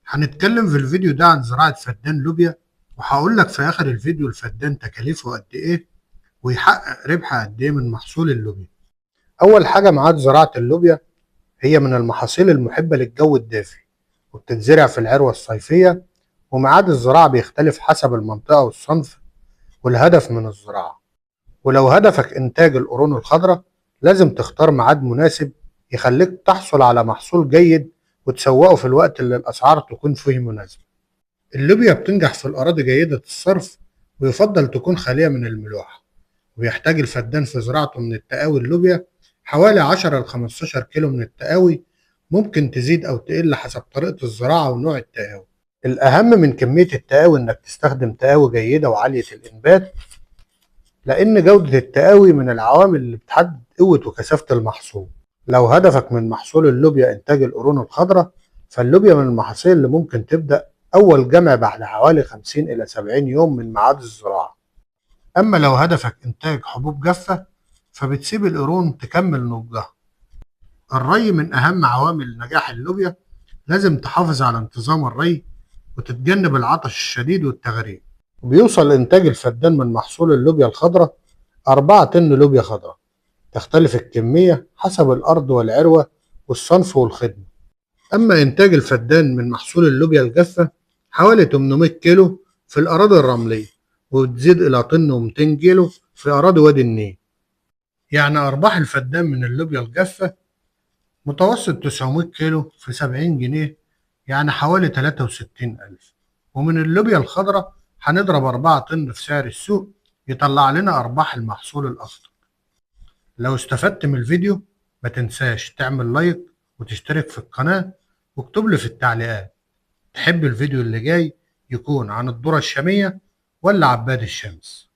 هنتكلم في الفيديو ده عن زراعة فدان لوبيا، وهقول لك في آخر الفيديو الفدان تكاليفه قد إيه ويحقق ربح قد إيه من محصول اللوبيا. أول حاجة ميعاد زراعة اللوبيا، هي من المحاصيل المحبة للجو الدافي وبتتزرع في العروة الصيفية، وميعاد الزراعة بيختلف حسب المنطقة والصنف والهدف من الزراعة. ولو هدفك إنتاج القرون الخضراء لازم تختار ميعاد مناسب يخليك تحصل على محصول جيد وتسوقه في الوقت اللي الأسعار تكون فيه مناسبة. اللوبيا بتنجح في الأراضي جيدة الصرف، ويفضل تكون خالية من الملوحة، ويحتاج الفدان في زراعته من التقاوي اللوبيا حوالي 10 ل 15 كيلو من التقاوي، ممكن تزيد أو تقل حسب طريقة الزراعة ونوع التقاوي. الأهم من كمية التقاوي إنك تستخدم تقاوي جيدة وعالية الإنبات، لأن جودة التقاوي من العوامل اللي بتحدد قوة وكثافة المحصول. لو هدفك من محصول اللوبيا إنتاج القرون الخضراء، فاللوبيا من المحاصيل اللي ممكن تبدأ أول جمع بعد حوالي 50 إلى 70 يوم من ميعاد الزراعة. أما لو هدفك إنتاج حبوب جافة فبتسيب القرون تكمل نضجها. الري من أهم عوامل نجاح اللوبيا، لازم تحافظ على انتظام الري وتتجنب العطش الشديد والتغريب. بيوصل إنتاج الفدان من محصول اللوبيا الخضراء 4 طن لوبيا خضراء، تختلف الكمية حسب الأرض والعروة والصنف والخدمة. أما إنتاج الفدان من محصول اللوبيا الجافة حوالي 800 كيلو في الأراضي الرملية، وبتزيد إلى طن و200 كيلو في أراضي وادي النيل. يعني أرباح الفدان من اللوبيا الجافة متوسط 900 كيلو في 70 جنيه، يعني حوالي 63,000. ومن اللوبيا الخضراء هنضرب 4 طن في سعر السوق، يطلع لنا أرباح المحصول الأخضر. لو استفدت من الفيديو ما تنساش تعمل لايك وتشترك في القناة، واكتب لي في التعليقات تحب الفيديو اللي جاي يكون عن الذرة الشامية ولا عباد الشمس.